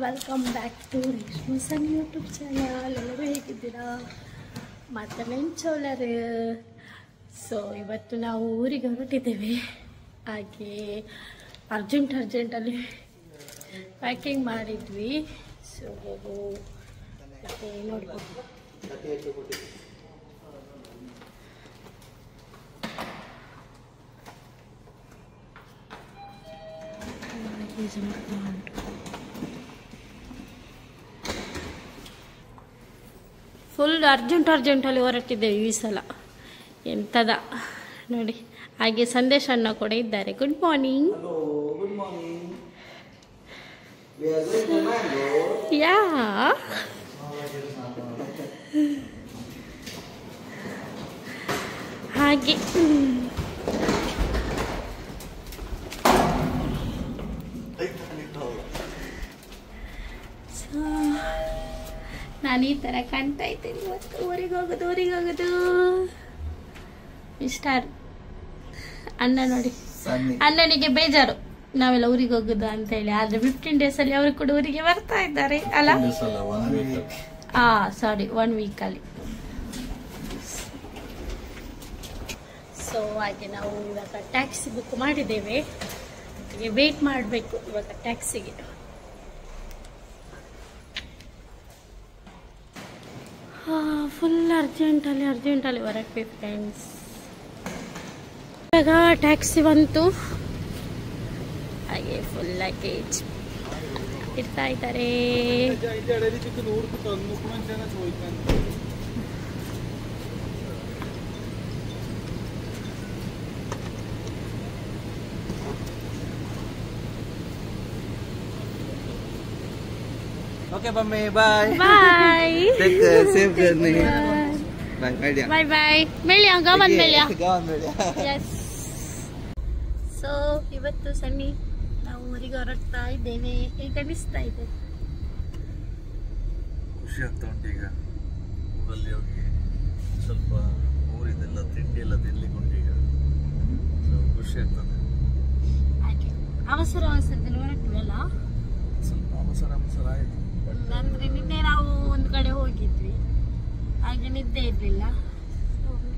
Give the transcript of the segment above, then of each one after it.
Welcome back to Reshma son YouTube channel. ಎಲ್ಲರೂ ಹೇಗಿದ್ದೀರಾ? ಮತ್ತು ಮೆಂಚೋಲರು. ಸೊ ಇವತ್ತು ನಾವು ಊರಿಗೆ ಹೊರಟಿದ್ದೇವೆ. ಹಾಗೆ ಅರ್ಜೆಂಟಲ್ಲಿ ಪ್ಯಾಕಿಂಗ್ ಮಾಡಿದ್ವಿ. ಸೊ ಮತ್ತೆ ನೋಡ್ಬೋದು ಫುಲ್ ಅರ್ಜೆಂಟಲ್ಲಿ ಹೊರಟಿದ್ದೇವೆ ಈ ಸಲ. ಎಂಥದ ನೋಡಿ. ಹಾಗೆ ಸಂದೇಶ ಅಣ್ಣ ಕೂಡ ಇದ್ದಾರೆ. Good morning. ಯಾ ಹಾಗೆ ನಾನು ಈ ಥರ ಕಾಣ್ತಾ ಇದ್ದೀನಿ. ಇವತ್ತು ಊರಿಗೆ ಹೋಗೋದು ಮಿಸ್ಟರ್ ಅಣ್ಣ ನೋಡಿ. ಅಣ್ಣನಿಗೆ ಬೇಜಾರು ನಾವೆಲ್ಲ ಊರಿಗೆ ಹೋಗುದು ಅಂತ ಹೇಳಿ. ಆದ್ರೆ 15 days ಅಲ್ಲಿ ಅವರು ಕೂಡ ಊರಿಗೆ ಬರ್ತಾ ಇದ್ದಾರೆ ಅಲ್ಲ? ಸಾರಿ 1 week ಅಲ್ಲಿ. ಸೊ ಹಾಗೆ ನಾವು ಇವಾಗ ಟ್ಯಾಕ್ಸಿ ಬುಕ್ ಮಾಡಿದ್ದೇವೆ. ಹಾಗೆ ವೇಟ್ ಮಾಡಬೇಕು ಇವಾಗ ಟ್ಯಾಕ್ಸಿಗೆ. ಫುಲ್ ಅರ್ಜೆಂಟಲ್ಲಿ ಹೊರಟ್ವಿ ಫ್ರೆಂಡ್ಸ್. ಇವಾಗ ಟ್ಯಾಕ್ಸಿ ಬಂತು. ಹಾಗೆ ಫುಲ್ ಲಗೇಜ್ ಇಡ್ತಾ ಇದ್ದಾರೆ. Okay, Mummy. Bye. Bye. Take care. Safe journey. Bye. Bye. Melia, gawan Melia. Yes. So ಇವತ್ತು ಸನ್ನಿ ನಾವು ಊರಿಗೆ ಹೊರಡ್ತಾ ಇದ್ದೇವೆ. ಹೇಗೆ ಅನಿಸ್ತಾ ಇದೆ? ಖುಷಿ ಆಗ್ತಾ ಉಂಟು. ಈಗ ಊರಲ್ಲಿ ಹೋಗಿ ಸ್ವಲ್ಪ ಊರಿದೆಲ್ಲ ತಿಂಡಿ ಎಲ್ಲ ತಿನ್ಲಿಕ್ಕೆ ಈಗ ಖುಷಿ ಆಗ್ತದೆ. ಹಾಗೆ ಅವಸರದಲ್ಲಿ ಹೊರಟ್ವಲ್ಲ, ಸ್ವಲ್ಪ ಅವಸರ ಆಯಿತು. ಅಂದ್ರೆ ನಿನ್ನೆ ನಾವು ಒಂದು ಕಡೆ ಹೋಗಿದ್ವಿ, ಹಾಗೆ ನಿದ್ದೆ ಇರಲಿಲ್ಲ.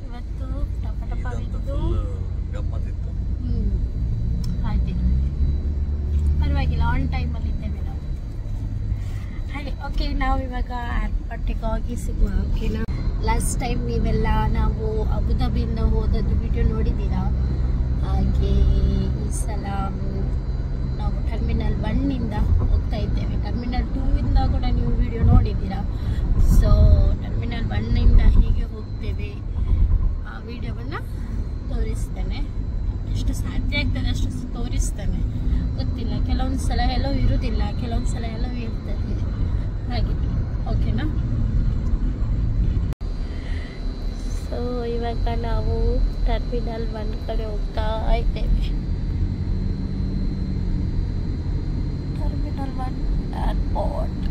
ಇವತ್ತು ಟಪ ಬಿದ್ದು ಗಮ್ಮತ್ತಿತ್ತು. ಹಾಗೆ ಪರವಾಗಿಲ್ಲ, ಆನ್ ಟೈಮಲ್ಲಿ ಇದ್ದೇವೆ ನಾವು. ಹಾಗೆ ಓಕೆ, ನಾವು ಇವಾಗ ಏರ್ಪೋರ್ಟಿಗೆ ಹೋಗಿ ಸಿಗುವ. ಓಕೆನಾ? ಲಾಸ್ಟ್ ಟೈಮ್ ನೀವೆಲ್ಲ ನಾವು ಅಬುದಾಬಿಯಿಂದ ಹೋದದ್ದು ವಿಡಿಯೋ ನೋಡಿದ್ದೀರಾ. ಹಾಗೆ ಈ ಸಲ ನಾವು ಟರ್ಮಿನಲ್ 1 ಹೋಗ್ತಾ ಇದ್ದೇವೆ. ಟರ್ಮಿನಲ್ 2 ಕೂಡ ನೀವು ವಿಡಿಯೋ ನೋಡಿದ್ದೀರಾ. ಸೊ ಟರ್ಮಿನಲ್ 1 ಹೀಗೆ ಹೋಗ್ತೇವೆ. ಆ ವಿಡಿಯೋವನ್ನು ತೋರಿಸ್ತೇನೆ. ಎಷ್ಟು ಸಾಧ್ಯ ಆಗ್ತದೆ ಅಷ್ಟು ತೋರಿಸ್ತೇನೆ. ಗೊತ್ತಿಲ್ಲ, ಕೆಲವೊಂದು ಸಲ ಎಲ್ಲೋ ಇರುವುದಿಲ್ಲ, ಕೆಲವೊಂದು ಸಲ ಎಲ್ಲೋ ಇರ್ತದೆ. ಹಾಗೆ ಓಕೆನಾ? ಸೊ ಇವಾಗ ನಾವು ಟರ್ಮಿನಲ್ 1 ಕಡೆ ಹೋಗ್ತಾ ಇದ್ದೇವೆ. Terminal 1 airport.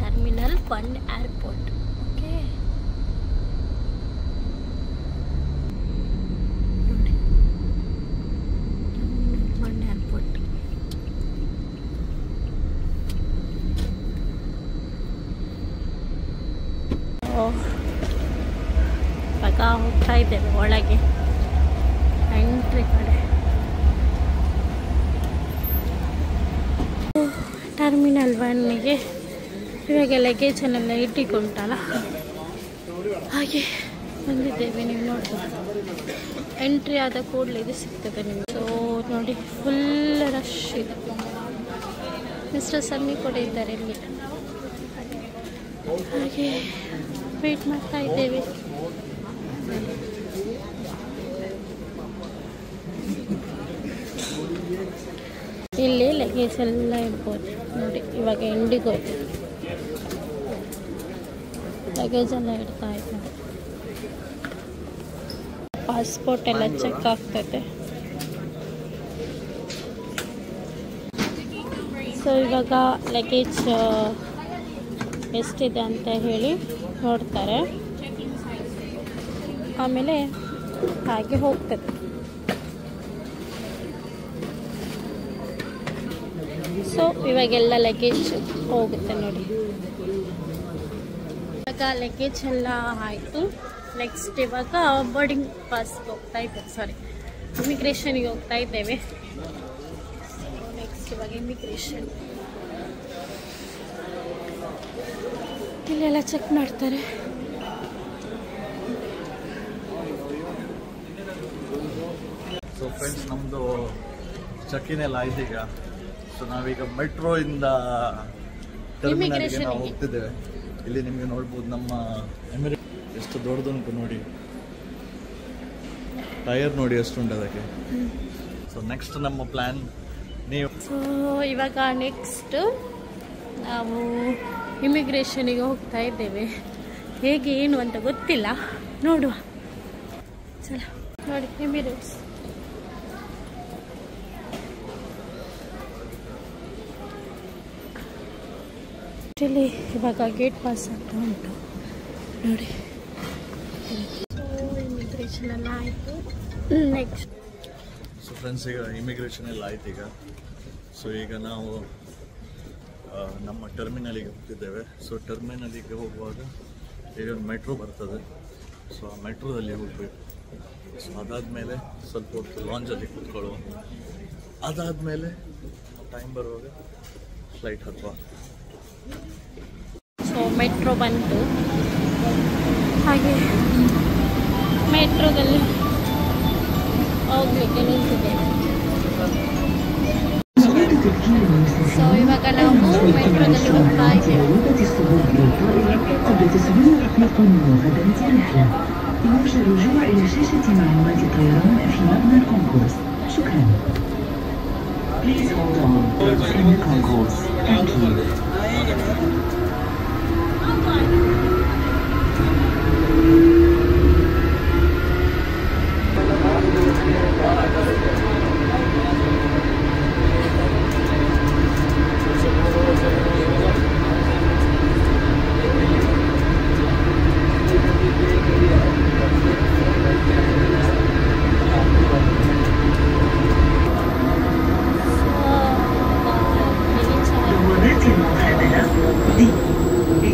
Terminal 1 airport. Okay, ನೋಡಿ ಟರ್ಮಿನಲ್ 1 ಏರ್ಪೋರ್ಟ್. ಇವಾಗ ಹೋಗ್ತಾ ಇದ್ದೇವೆ ಒಳಗೆ, ಎಂಟ್ರಿ ಕಡೆ. ಟರ್ಮಿನಲ್ 1ಗೆ ಇವಾಗ ಲಗೇಜನ್ನೆಲ್ಲ ಇಟ್ಟಿಕೊಂಡಲ್ಲ, ಹಾಗೆ ಬಂದಿದ್ದೇವೆ. ನೀವು ನೋಡ್ಬೋದು, ಎಂಟ್ರಿ ಆದ ಕೂಡಲೇ ಇದು ಸಿಗ್ತದೆ ನಿಮಗೆ. ಸೊ ನೋಡಿ, ಫುಲ್ ರಶ್ ಇದೆ. ಮಿಸ್ಟರ್ ಸನ್ನಿ ಕೂಡ ಇದ್ದಾರೆ ಇಲ್ಲಿ. ಹಾಗೆ ವೇಟ್ ಮಾಡ್ತಾ ಇದ್ದೇವೆ. ಇಲ್ಲಿ ಲಗೇಜ್ ಎಲ್ಲ ಇರ್ಬೋದು ನೋಡಿ. ಇವಾಗ ಎಂಡಿಗೋ ಇದೆ, ಲಗೇಜ್ ಎಲ್ಲ ಇಡ್ತಾ ಇದ್ದಾರೆ. ಪಾಸ್ಪೋರ್ಟ್ ಎಲ್ಲ ಚೆಕ್ ಆಗ್ತೈತೆ. ಸೊ ಇವಾಗ ಲಗೇಜ್ ಎಷ್ಟಿದೆ ಅಂತ ಹೇಳಿ ನೋಡ್ತಾರೆ, ಆಮೇಲೆ ಹಾಗೆ ಹೋಗ್ತದೆ. ಸೊ ಇವಾಗೆಲ್ಲ ಲಗೇಜ್ ಹೋಗುತ್ತೆ ನೋಡಿ. ಇವಾಗ ಲಗೇಜ್ ಎಲ್ಲ ಆಯಿತು. ನೆಕ್ಸ್ಟ್ ಇವಾಗ ಬೋರ್ಡಿಂಗ್ ಪಾಸ್ಗೆ ಹೋಗ್ತಾ ಇದ್ದೇವೆ, ಸಾರಿ ಇಮಿಗ್ರೇಷನ್ಗೆ ಹೋಗ್ತಾ ಇದ್ದೇವೆ. ನೆಕ್ಸ್ಟ್ ಇವಾಗ ಇಮಿಗ್ರೇಷನ್ ಇಲ್ಲೆಲ್ಲ ಚೆಕ್ ಮಾಡ್ತಾರೆ. ಸೊ ಫ್ರೆಂಡ್ಸ್, ನಮ್ಮದು ಚೆಕ್-ಇನ್ ಎಲ್ಲ ಆಯ್ತು ಈಗ. ಸೊ ನಾವೀಗ ಮೆಟ್ರೋ ಇಂದ ಟರ್ಮಿನಲ್ಗೆ ನಾವು ಹೋಗ್ತಿದ್ದೇವೆ. ಇಲ್ಲಿ ನಿಮಗೆ ನೋಡ್ಬೋದು ನಮ್ಮ ಎಮಿರೇಟ್ ಎಷ್ಟು ದೊಡ್ಡದುಂಟು ನೋಡಿ, ಟೈರ್ ನೋಡಿ ಎಷ್ಟುಂಟು ಅದಕ್ಕೆ. ಸೊ ನೆಕ್ಸ್ಟ್ ನಮ್ಮ ಪ್ಲ್ಯಾನ್ ನೀವು. ಸೊ ಇವಾಗ ನೆಕ್ಸ್ಟ್ ನಾವು ಇಮಿಗ್ರೇಷನಿಗೆ ಹೋಗ್ತಾ ಇದ್ದೇವೆ. ಹೇಗೆ ಏನು ಅಂತ ಗೊತ್ತಿಲ್ಲ, ನೋಡುವ. ಚಲ ನೋಡಿ ಎಮಿರೇಟ್ಸ್. ಇಲ್ಲಿ ಇವಾಗ ಗೇಟ್ ಪಾಸ್ ಆಗ್ತಾ ಉಂಟು ನೋಡಿ. ಸೊ ಇಮಿಗ್ರೇಷನ್ ಎಲ್ಲ ಆಯಿತು. ನೆಕ್ಸ್ಟ್ ಸೊ ಫ್ರೆಂಡ್ಸ್, ಈಗ ಇಮಿಗ್ರೇಷನ್ ಎಲ್ಲ ಆಯ್ತು ಈಗ. ಸೊ ಈಗ ನಾವು ನಮ್ಮ ಟರ್ಮಿನಲಿಗೆ ಹೋಗ್ತಿದ್ದೇವೆ. ಸೊ ಟರ್ಮಿನಲಿಗೆ ಹೋಗುವಾಗ ಈಗ ಮೆಟ್ರೋ ಬರ್ತದೆ. ಸೊ ಆ ಮೆಟ್ರೋದಲ್ಲಿ ಹೋಗಬೇಕು. ಸೊ ಅದಾದಮೇಲೆ ಸ್ವಲ್ಪ ಹೊತ್ತು ಲಾಂಜಲ್ಲಿ ಕೂತ್ಕೊಳ್ಳುವ. ಅದಾದಮೇಲೆ ಟೈಮ್ ಬರುವಾಗ ಫ್ಲೈಟ್ ಹತ್ತುವ. ಸೊ ಮೆಟ್ರೋ ಬಂತು, ಹಾಗೆ ಮೆಟ್ರೋದಲ್ಲಿ ಹೋಗ್ಲಿಕ್ಕೆ ನಿಂತಿದೆ. ಸೊ ಇವಾಗ ನಾವು ಮೆಟ್ರೋದಲ್ಲಿ ಹೋಗ್ತಾ ಇದ್ದೇವೆ. يرجى الرجوع إلى شاشة معلومات الطيران في مبنى الكونكورس. شكرا. Please hold on in the concourse. Thank you.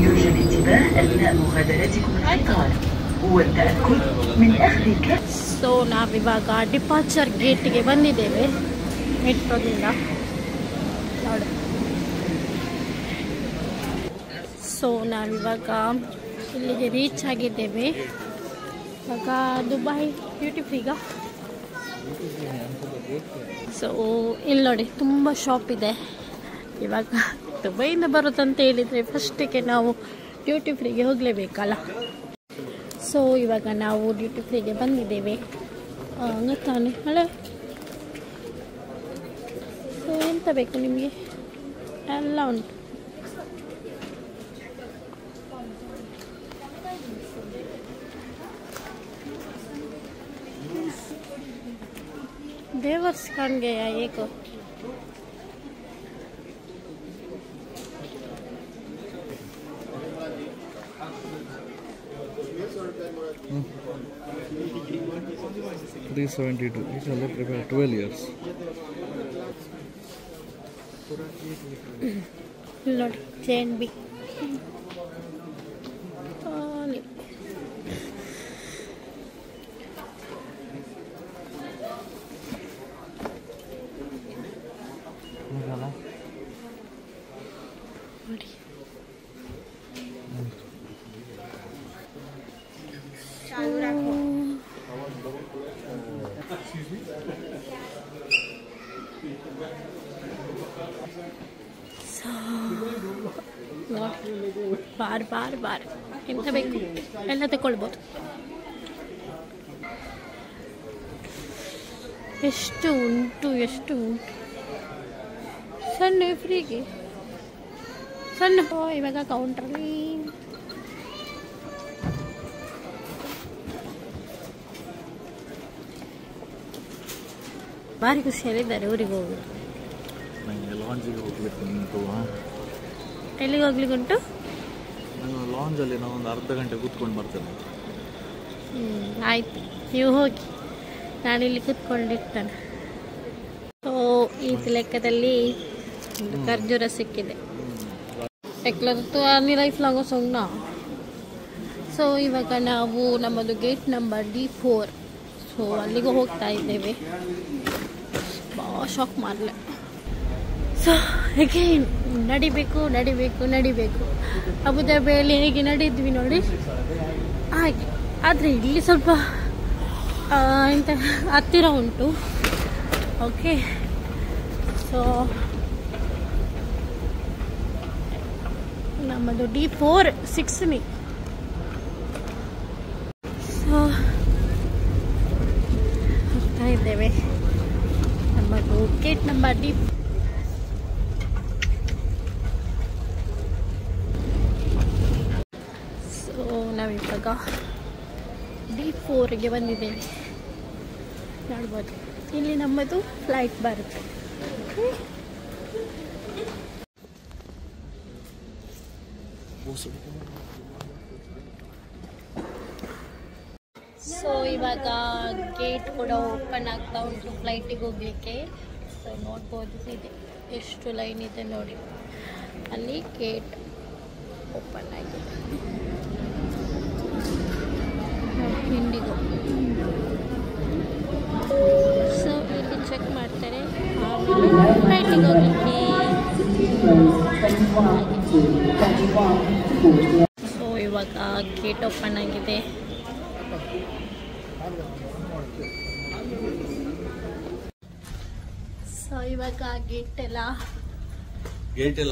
يرجى الانتباه أثناء مغادرتكم القطار والتأكد من أخذ كأس. So ನಾವಿವಾಗ ಡಿಪಾರ್ಚರ್ ಗೇಟ್ಗೆ ಬಂದಿದ್ದೇವೆ ಮೆಟ್ರೋದಿಂದ ನೋಡಿ. ಸೊ ನಾವಿವಾಗ ಇಲ್ಲಿಗೆ ರೀಚ್ ಆಗಿದ್ದೇವೆ. ಇವಾಗ ದುಬೈ ಡ್ಯೂಟಿ ಫ್ರೀಗ. ಸೊ ಇಲ್ಲಿ ನೋಡಿ ತುಂಬ ಶಾಪ್ ಇದೆ. ಇವಾಗ ದುಬೈಯಿಂದ ಬರುತ್ತಂತ ಹೇಳಿದರೆ ಫಸ್ಟಿಗೆ ನಾವು ಡ್ಯೂಟಿ ಫ್ರೀಗೆ ಹೋಗಲೇಬೇಕಲ್ಲ. ಸೊ ಇವಾಗ ನಾವು ಡ್ಯೂಟಿ ಫ್ರೀಗೆ ಬಂದಿದ್ದೇವೆ. ಗೊತ್ತಾನೆ ಮಳೆ. ಸೊ ಎಂತ ಬೇಕು ನಿಮಗೆ ಎಲ್ಲ ಉಂಟು. ದೇವರ್ಸ್ ಕಾಣ್ಗೆಯ ಏಕೋ. $372. Each other prepare 12 years. ನೋಡಿ JNB. ನೋಡಿ ಬಾರ್ ಎಂತ ಬೇಕು ಎಲ್ಲ ತಗೊಳ್ಬೋದು. ಎಷ್ಟು ಉಂಟು ಸಣ್ಣ ಫ್ರೀಗೆ ಸಣ್ಣ. ಇವಾಗ ಕೌಂಟ್ರಲ್ಲಿ ಭಾರಿ ಖುಷಿಯಲ್ಲಿದ್ದಾರೆ ಊರಿಗೆ ಹೋಗೋದು. ನನಗೆ ಲಾಂಜಿಗೆ ಹೋಗ್ಲಿಕ್ಕೆ ಉಂಟು. ಎಲ್ಲಿಗೆ ಹೋಗ್ಲಿಕ್ಕುಂಟು? ನಾನು ಲಾಂಜಲ್ಲಿ ನಾನು ಒಂದು ಅರ್ಧ ಗಂಟೆ ಕೂತ್ಕೊಂಡು ಬರ್ತೇನೆ. ಆಯ್ತು, ನೀವು ಹೋಗಿ, ನಾನಿಲ್ಲಿ ಕೂತ್ಕೊಂಡಿರ್ತೇನೆ. ಸೊ ಈ ಲೆಕ್ಕದಲ್ಲಿ ಒಂದು ಖರ್ಜೂರ ಸಿಕ್ಕಿದೆ. ಎಕ್ಲತ್ತು ಆರ್ನಿ ಲೈಫ್ ಲಾಂಗ್ ಸೊಂಗ್ನ. ಸೊ ಇವಾಗ ನಾವು ನಮ್ಮದು ಗೇಟ್ ನಂಬರ್ D4. ಸೊ ಅಲ್ಲಿಗೂ ಹೋಗ್ತಾ ಇದ್ದೇವೆ. ಭಾಳ ಶಾಕ್ ಮಾಡಲೆ. ಸೊ ಅಗೇನ್ ನಡಿಬೇಕು. ಅಬುದಾಬಿಯಲ್ಲಿ ಹೇಗೆ ನಡೆದ್ವಿ ನೋಡಿ ಹಾಗೆ. ಆದರೆ ಇಲ್ಲಿ ಸ್ವಲ್ಪ ಎಂತ ಹತ್ತಿರ ಉಂಟು. ಓಕೆ, ಸೊ ನಮ್ಮದು D4 6 ಸೊ ಹೋಗ್ತಾ ಇದ್ದೇವೆ. ನಮ್ಮದು ಗೇಟ್ ನಂಬರ್ D. ಸೊ ನಾವಿವಾಗ D4ಗೆ ಬಂದಿದ್ದೇವೆ. ನೋಡ್ಬೋದು ಇಲ್ಲಿ ನಮ್ಮದು ಫ್ಲೈಟ್ ಬರುತ್ತೆ. ಸೊ ಇವಾಗ ಗೇಟ್ ಕೂಡ ಓಪನ್ ಆಗ್ತಾ ಉಂಟು ಫ್ಲೈಟಿಗೆ ಹೋಗ್ಲಿಕ್ಕೆ. ಸೊ ನೋಡ್ಬೋದು ಇದೆ ಎಷ್ಟು ಲೈನ್ ಇದೆ ನೋಡಿ. ಅಲ್ಲಿ ಗೇಟ್ ಓಪನ್ ಆಗಿದೆ. ಇಂಡಿಗೋ. ಸೊ ಇಲ್ಲಿ ಚೆಕ್ ಮಾಡ್ತಾರೆ ಫ್ಲೈಟಿಗೆ ಹೋಗ್ಲಿಕ್ಕೆ. ಸೊ ಇವಾಗ ಗೇಟ್ ಓಪನ್ ಆಗಿದೆ. ಸೊ ಇವಾಗ ಗೇಟ್ ಎಲ್ಲ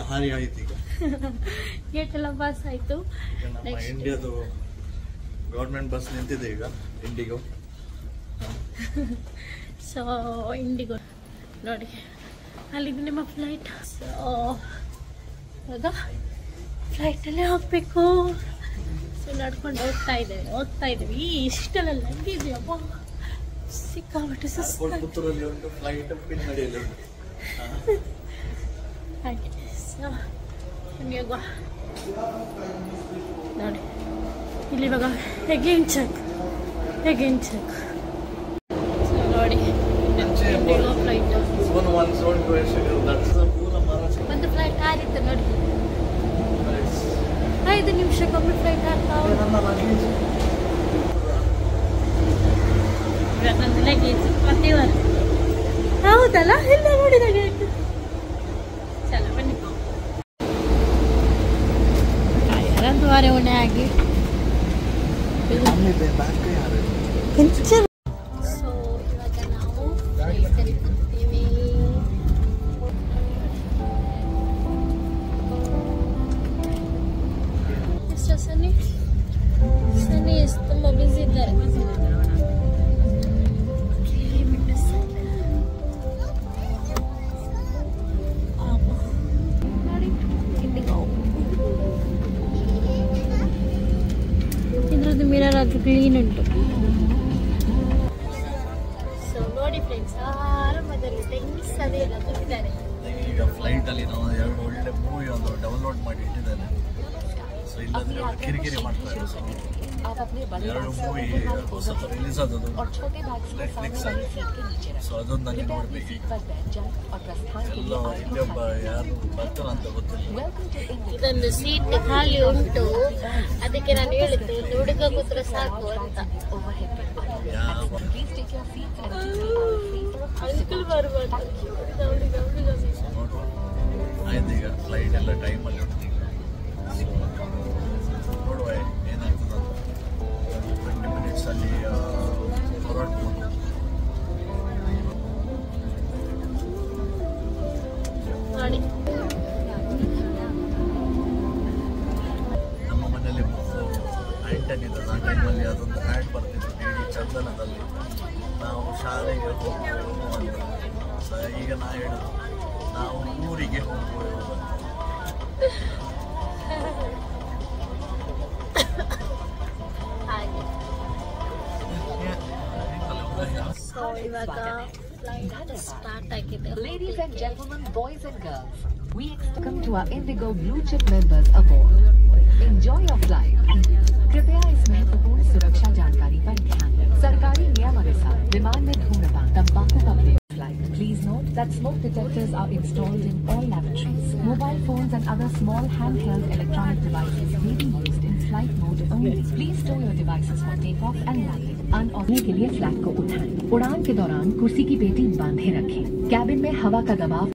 ಹಾರಿ ಆಯ್ತು. ಈಗ ಗೇಟ್ ಎಲ್ಲ ಪಾಸ್ ಆಯ್ತು. ನಮ್ಮ ಇಂಡಿಯಾದು ಗೌರ್ಮೆಂಟ್ ಬಸ್ ನಿಂತಿದೆ ಈಗ, ಇಂಡಿಗೋ. ಸೊ ಇಂಡಿಗೋ ನೋಡಿ, ಅಲ್ಲಿದೆ ನಿಮ್ಮ ಫ್ಲೈಟ್. ಸೊ ಇವಾಗ ಫ್ಲೈಟಲ್ಲೇ ಹೋಗ್ಬೇಕು. ಸೊ ನಡ್ಕೊಂಡು ಹೋಗ್ತಾ ಇದ್ದೀವಿ. ಇಷ್ಟೆಲ್ಲ ಲಗ್ಗಿದೆಯಪ್ಪ, ಸಿಕ್ಕಾಬಿಟ್ಟು ಪುತ್ತೂರಲ್ಲಿ ಉಂಟು ಫ್ಲೈಟ್, ಪಿನ್ನಡಿಯಲ್ಲಿ ಉಂಟು ಹಾಗೆ. ಸೊ ಇವಾಗ ನೋಡಿ ಇಲ್ಲಿ ಇವಾಗ ಅಗೇನ್ ಚೆಕ್. ಸೊ ನೋಡಿ ಫ್ಲೈಟ್ ಒಂದು ಫ್ಲೈಟ್ ಹಾರಿತ್ತು ನೋಡಿ. 5 ನಿಮಿಷಕ್ಕೊಮ್ಮೆ ಫ್ಲೈಟ್ ಹಾರ್ತಾ ನಂದು ಲಗೇಜ್ ಮತ್ತೆ ಹೌದಲ್ಲ, ಎಲ್ಲ ನೋಡಿದ ಗೇಟ್. ಚಲ ಬನ್ನಿ, ಯಾರಂತೂ ವಾರೆ ಉಣೆ ಆಗಿ. ಸೊ ಇವಾಗ ನಾವು ಫ್ಲೈಟಲ್ಲಿ ಕೂತಿದ್ದೇವೆ. ಎಷ್ಟು ಸನ್ನಿ ಎಷ್ಟು ತುಂಬ ಬ್ಯುಸಿ ಇದ್ದಾರೆ. ಇದ್ರದ್ದು ಮಿರರ್ ಅದು ಕ್ಲೀನ್ ಉಂಟು. ಸೊ ನೋಡಿ ಫ್ರೆಂಡ್ಸ್, ಆರಂಭದಲ್ಲಿ ತೆಂಗಿಸದೇ ಇಲ್ಲ ತುಂಬಿದ್ದಾರೆ. ಈಗ ಫ್ಲೈಟ್ ಅಲ್ಲಿ ನಾವು 2 ಒಳ್ಳೆ ಮೂವಿ ಒಂದು ಡೌನ್ಲೋಡ್ ಮಾಡಿ ಇಟ್ಟಿದ್ದೇನೆ. ಸೊ ಇಲ್ಲದ್ರೆ ಕಿರಿಕಿರಿ ಮಾಡ್ತಾರೆ. ಸೊ 2 ಮೂವಿ ಹೊಸದು ರಿಲೀಸ್ ಆದದ್ದು ನೆಟ್ಫ್ಲಿಕ್ಸ್ ಅಲ್ಲಿ. ಸೊ ಅದೊಂದು ನನಗೆ ನೋಡ್ಬೇಕು. ಎಲ್ಲ ಇಲ್ಲೊಬ್ಬ ಯಾರು ಬರ್ತಾರ ಅಂತ ಗೊತ್ತಿಲ್ಲ. ಇದೊಂದು ಸೀಟ್ ಖಾಲಿ ಉಂಟು, ಅದಕ್ಕೆ ನಾನು ಹೇಳಿದ್ದು ಒಂದು ಹುಡುಗ ಕೂತ್ರೆ ಸಾಕು ಅಂತ. ಅಂಕಲ್ ಬರ್ಬಾರ್ದು. ಆಯ್ತು, ಈಗ ಫ್ಲೈಟ್ ಎಲ್ಲ ಟೈಮಲ್ಲಿ ಉಂಟು. ನೋಡುವ ಏನಾಗ್ತದೆ ಅಂತ. 20 ಮಿನಿಟ್ಸ್ ಅಲ್ಲಿ ಹೊರಡ್ಬೋದು. ನೋಡಿ ನಮ್ಮ ಮನೆಯಲ್ಲಿ ಆ್ಯಂಟನ್ ಇದೆ. ಆ ಟೈಮಲ್ಲಿ ಅದೊಂದು ಹ್ಯಾಡ್ ಬರ್ತಿತ್ತು ಡಿ ಚಂದನದಲ್ಲಿ, ನಾವು ಶಾಲೆಗೆ ಹೋಗುವುದು ಅಂತ. ಸೊ ಈಗ ನಾ ಹೇಳೋದು, ನಾವು ಊರಿಗೆ ಹೋಗುವುದು. ಸೊ ಇವಾಗ ಫ್ಲೈಟ್ ಸ್ಟಾರ್ಟ್ ಆಗಿದೆ. Ladies and gentlemen, boys and girls, we welcome to our Indigo Blue Chip Members Award. Enjoy your flight. कृपया इस महत्वपूर्ण सुरक्षा जानकारी पर ध्यान दें. सरकारी नियमानुसार विमान में धूम्रपान, तंबाकू का प्रयोग. Please note that smoke detectors are installed in all lavatories. Mobile phones and other small handheld electronic devices may be used in flight mode only. Please store your devices for takeoff and landing. Unordered के लिए flag को उठाएं. उड़ान के दौरान कुर्सी की पेटी बांधे रखें. कैबिन में हवा का दबाव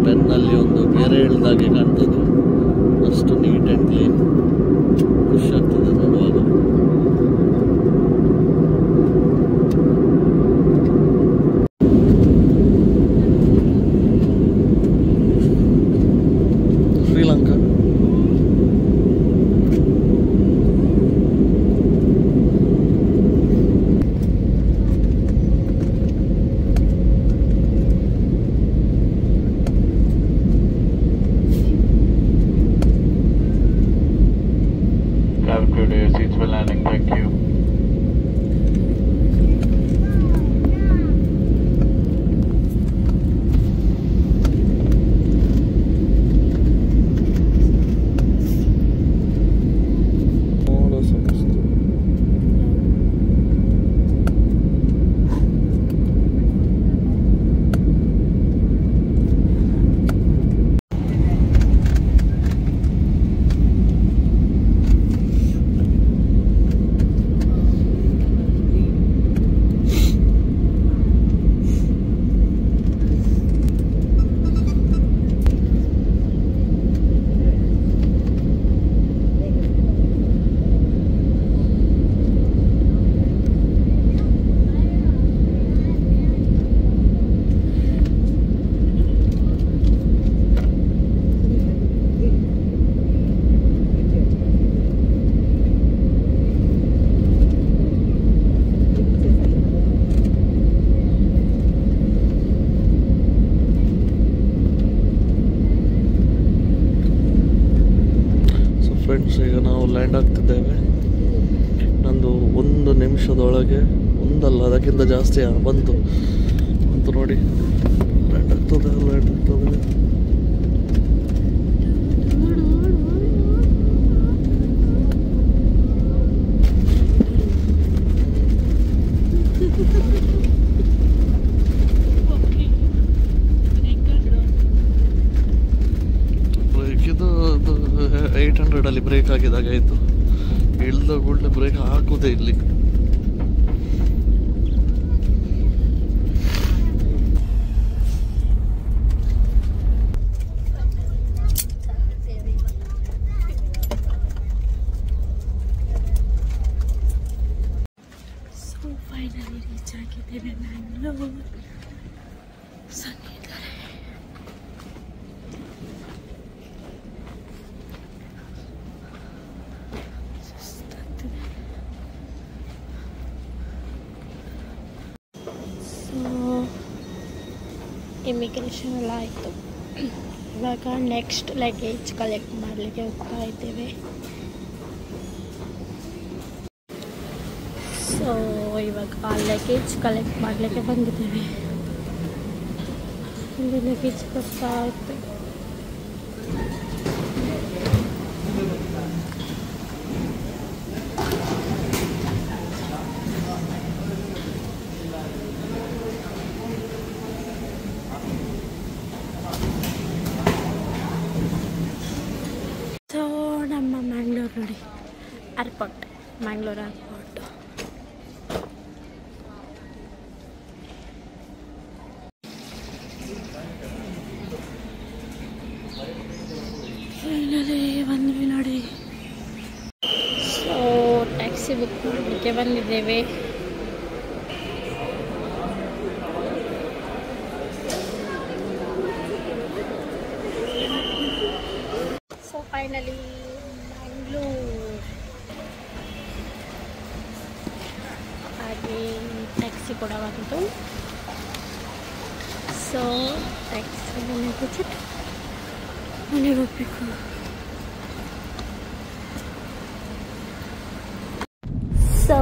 ಪೆನ್ನಲ್ಲಿ ಒಂದು ಬೇರೆ ಹೇಳ್ದಾಗೆ ಕಾಣ್ತದೆ. ಅಷ್ಟು ನೀಟ್ ಆ್ಯಂಡ್ ಕ್ಲೀನ್, ಖುಷಿ ಆಗ್ತದೆ ನೋಡುವಾಗ. Sri Lanka Have a good day. Seats for landing. Thank you. Friends, ಈಗ ನಾವು ಲ್ಯಾಂಡ್ ಆಗ್ತಿದ್ದೇವೆ. ನಂದು 1 ನಿಮಿಷದೊಳಗೆ, ಒಂದಲ್ಲ ಅದಕ್ಕಿಂತ ಜಾಸ್ತಿ ಬಂತು ನೋಡಿ. ಲ್ಯಾಂಡ್ ಆಗ್ತದೆ. ಇದು 800 ಬ್ರೇಕ್ ಆಗಿದಾಗ ಆಯಿತು. ಇಳ್ದ ಕೂಡಲೇ ಬ್ರೇಕ್ ಹಾಕುವುದೇ ಇಲ್ಲಿ. ನಾವು ಸಂಗೀತಾರೆ. ಸೊ ಇಮಿಗ್ರೇಷನ್ ಎಲ್ಲ ಆಯಿತು. ಇವಾಗ ನೆಕ್ಸ್ಟ್ ಲಗೇಜ್ ಕಲೆಕ್ಟ್ ಮಾಡಲಿಕ್ಕೆ ಹೋಗ್ತಾ ಇದ್ದೇವೆ. ಸೊ ಇವಾಗ ಲಗೇಜ್ ಕಲೆಕ್ಟ್ ಮಾಡಲಿಕ್ಕೆ ಬಂದಿದ್ದೇವೆ. ಇಲ್ಲಿ ಲಗೇಜ್ ಬರ್ತಾ ಇತ್ತು. ಸೊ ನಮ್ಮ ಮ್ಯಾಂಗ್ಳೂರು ನೋಡಿ, ಏರ್ಪೋರ್ಟ್, ಮ್ಯಾಂಗ್ಳೂರು ಏರ್ಪೋರ್ಟ್. ಫೈನಲಿ ಬಂದ್ವಿ ನೋಡಿ. ಸೊ ಟ್ಯಾಕ್ಸಿ ಬುಕ್ ಮಾಡಲಿಕ್ಕೆ ಬಂದಿದ್ದೇವೆ. So finally Mangalore. ಹಾಗೆ ಟ್ಯಾಕ್ಸಿ ಕೂಡ ಬಂತು. ಸೊ ಟ್ಯಾಕ್ಸಿ ಮನೆಗೆ ಹೋಗ್ಬೇಕು. ಸೊ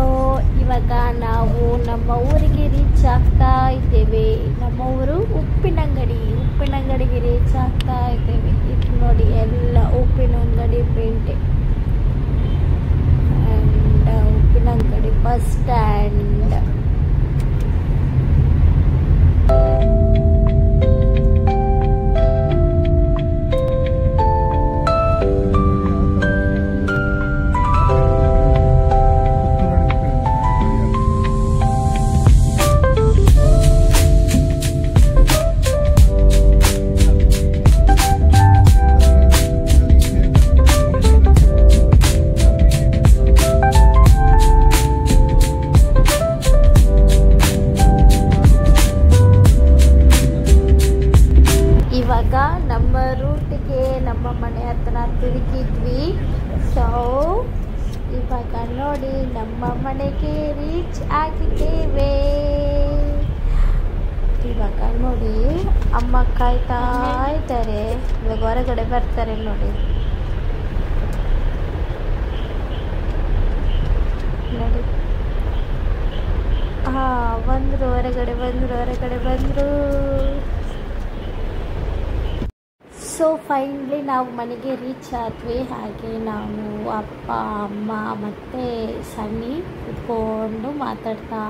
ಇವಾಗ ನಾವು ನಮ್ಮ ಊರಿಗೆ ರೀಚ್ ಆಗ್ತಾ ಇದ್ದೇವೆ. ನಮ್ಮ ಊರು ಉಪ್ಪಿನಂಗಡಿಗೆ ರೀಚ್ ಆಗ್ತಾ ಇದ್ದೇವೆ. ಇದು ನೋಡಿ ಎಲ್ಲ ಉಪ್ಪಿನಂಗಡಿ ಪೇಂಟೆ ಆ್ಯಂಡ್ ಉಪ್ಪಿನಂಗಡಿ ಬಸ್ ಸ್ಟ್ಯಾಂಡ್. ಇವಾಗ ನಮ್ಮ ರೂಟಿಗೆ ನಮ್ಮ ಮನೆ ಹತ್ರ ತಿರುಗಿದ್ವಿ. ಸೊ ಇವಾಗ ನೋಡಿ ನಮ್ಮ ಮನೆಗೆ ರೀಚ್ ಆಗಿದ್ದೇವೆ. ಇವಾಗ ನೋಡಿ ಅಮ್ಮ ಕಾಯ್ತಾ ಇದ್ದಾರೆ. ಇವಾಗ ಹೊರಗಡೆ ಬರ್ತಾರೆ ನೋಡಿ. ನೋಡಿ ಬಂದರು, ಹೊರಗಡೆ ಬಂದರು. ಸೊ ಫೈನಲಿ ನಾವು ಮನೆಗೆ ರೀಚ್ ಆದ್ವಿ. ಹಾಗೆ ನಾವು ಅಪ್ಪ ಅಮ್ಮ ಮತ್ತು ಸನ್ನಿ ಕುತ್ಕೊಂಡು ಮಾತಾಡ್ತಾ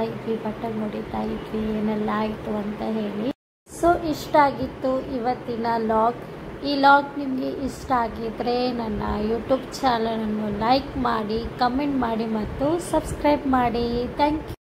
ಇದ್ವಿ, ಬಟ್ಟೆ ನೋಡಿತಾ ಇದ್ವಿ ಏನೆಲ್ಲ ಆಯಿತು ಅಂತ ಹೇಳಿ. ಸೊ ಇಷ್ಟ ಆಗಿತ್ತು ಇವತ್ತಿನ ಲಾಗ್. ಈ ಲಾಗ್ ನಿಮಗೆ ಇಷ್ಟ ಆಗಿದ್ದರೆ ನನ್ನ ಯೂಟ್ಯೂಬ್ ಚಾನಲನ್ನು ಲೈಕ್ ಮಾಡಿ, ಕಮೆಂಟ್ ಮಾಡಿ ಮತ್ತು ಸಬ್ಸ್ಕ್ರೈಬ್ ಮಾಡಿ. Thank you.